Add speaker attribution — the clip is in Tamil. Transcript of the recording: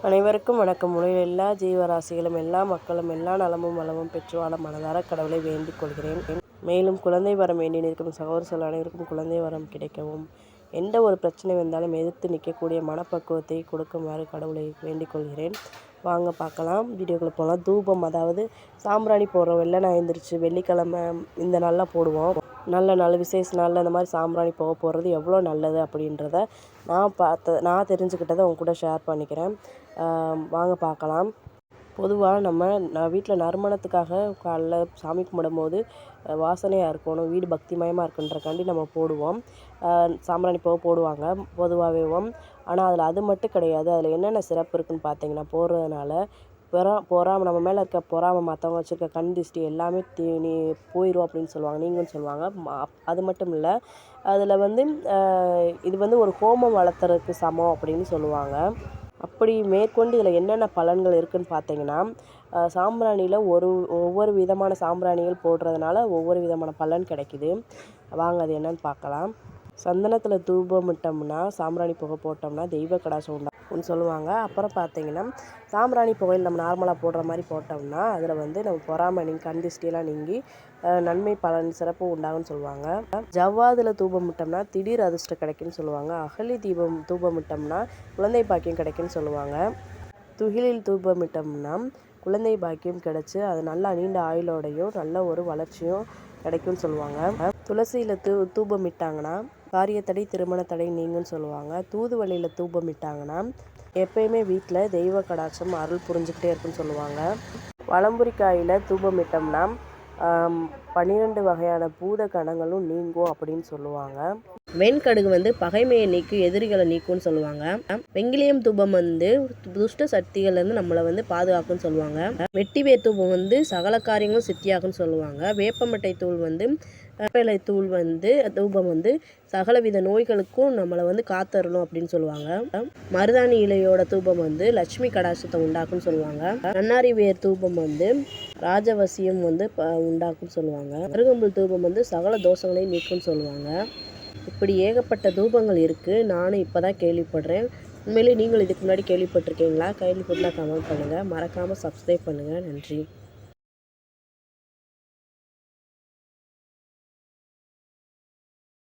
Speaker 1: அனைவருக்கும் வணக்கம். உலகில் எல்லா ஜீவராசிகளும் எல்லா மக்களும் எல்லா நலமும் வளமும் பெற்று வாழ மனதார கடவுளை வேண்டிக் கொள்கிறேன். மேலும் குழந்தை வரம் வேண்டி நிற்கும் சகோதரர்கள் அனைவருக்கும் குழந்தை வரம் கிடைக்கவும், எந்த ஒரு பிரச்சனை வந்தாலும் எதிர்த்து நிற்கக்கூடிய மனப்பக்குவத்தை கொடுக்குமாறு கடவுளை வேண்டிக் கொள்கிறேன். வாங்க பார்க்கலாம், வீடியோக்குள்ளே போகலாம். தூபம், அதாவது சாம்பிராணி போடுறோம். வெள்ளை எழுந்திரிச்சு வெள்ளிக்கிழமை இந்த நாளில் போடுவோம். நல்ல விசேஷ நாளில் இந்த மாதிரி சாம்பிராணி போடுறது எவ்வளோ நல்லது அப்படின்றத நான் தெரிஞ்சுக்கிட்டதை உங்க கூட ஷேர் பண்ணிக்கிறேன். வாங்க பார்க்கலாம். பொதுவாக வீட்டில் நறுமணத்துக்காக காலைல சாமி கும்பிடும்போது வாசனையாக இருக்கணும், வீடு பக்திமயமாக இருக்குன்றக்காண்டி நம்ம போடுவோம். சாம்பிராணி போடுவாங்க பொதுவாகவேவும். ஆனால் அதில் அது மட்டும் கிடையாது. அதில் என்னென்ன சிறப்பு இருக்குதுன்னு பார்த்தீங்கன்னா, போடுறதுனால பொறாமை, நம்ம மேலே இருக்க பொறாமை, மற்றவங்க வச்சுருக்க கண் திஷ்டி எல்லாமே நீ போயிடும் அப்படின்னு சொல்லுவாங்க, நீங்களும் சொல்லுவாங்க. அது மட்டும் இல்லை, அதில் இது ஒரு ஹோமம் வளர்த்துறதுக்கு சமம் அப்படின்னு சொல்லுவாங்க. அப்படி மேற்கொண்டு இதில் என்னென்ன பலன்கள் இருக்குதுன்னு பார்த்தீங்கன்னா, சாம்பிராணியில் ஒவ்வொரு விதமான சாம்பிராணிகள் போடுறதுனால ஒவ்வொரு விதமான பலன் கிடைக்குது. வாங்க அது என்னன்னு பார்க்கலாம். சந்தனத்தில் தூபமிட்டோம்னா, சாம்பிராணி புகை போட்டோம்னா தெய்வ கடாட்சம் உண்டாகும்னு சொல்லுவாங்க. அப்புறம் பார்த்தீங்கன்னா, சாம்பிராணி புகையில் நம்ம நார்மலாக போடுற மாதிரி போட்டோம்னா அதில் நம்ம பொறாமை நீங்கி, கண் திஷ்டியெல்லாம் நீங்கி நன்மை பலன் சிறப்பு உண்டாகும்னு சொல்லுவாங்க. ஜவ்வாதில் தூபமிட்டோம்னா திடீர் அதிர்ஷ்டம் கிடைக்குன்னு சொல்லுவாங்க. அகலி தூபமிட்டோம்னா குழந்தை பாக்கியம் கிடைக்குன்னு சொல்லுவாங்க. துகிலில் தூபமிட்டோம்னா குழந்தை பாக்கியம் கிடைச்சி அது நல்லா நீண்ட ஆயுளோடையும் நல்ல ஒரு வளர்ச்சியும் கிடைக்கும்னு சொல்லுவாங்க. துளசியில் தூபமிட்டாங்கன்னா காரியத்தடை திருமண தடை நீங்குன்னு சொல்லுவாங்க. தூதுவளையில் தூபமிட்டாங்கன்னா எப்பயுமே வீட்டில் தெய்வ கடாட்சம் அருள் புரிஞ்சுக்கிட்டே இருக்குன்னு சொல்லுவாங்க. வலம்புரிக்காயில் தூபமிட்டோம்னா 12 வகையான பூத கணங்களும் நீங்கும் அப்படின்னு சொல்லுவாங்க. வெண்கடுகு பகைமையை நீக்கும், எதிரிகளை நீக்கும்னு சொல்லுவாங்க. வெங்கிலியம் தூபம் துஷ்ட சக்திகள்லேருந்து நம்மளை பாதுகாக்கும்னு சொல்லுவாங்க. வெட்டிவேர் தூபம் சகல காரியங்களும் சித்தியாகும்னு சொல்லுவாங்க. வேப்பமட்டை தூள் வேப்பிலை தூள் தூபம் சகலவித நோய்களுக்கும் நம்மளை காத்தரணும் அப்படின்னு சொல்லுவாங்க. மருதாணி இலையோட தூபம் லட்சுமி கடாட்சத்தை உண்டாக்குன்னு சொல்லுவாங்க. நன்னாரி வேர் தூபம் ராஜவசியம் உண்டாக்குன்னு சொல்லுவாங்க. அருகம்புல் தூபம் சகல தோஷங்களையும் நீக்கும்னு சொல்லுவாங்க. இப்படி ஏகப்பட்ட தூபங்கள் இருக்குது. நானும் இப்போ தான் கேள்விப்படுறேன். உண்மையிலே நீங்கள் இதுக்கு முன்னாடி கேள்விப்பட்டிருக்கீங்களா? கேள்விப்பட்டால் கமெண்ட் பண்ணுங்கள். மறக்காமல் சப்ஸ்கிரைப் பண்ணுங்கள். நன்றி.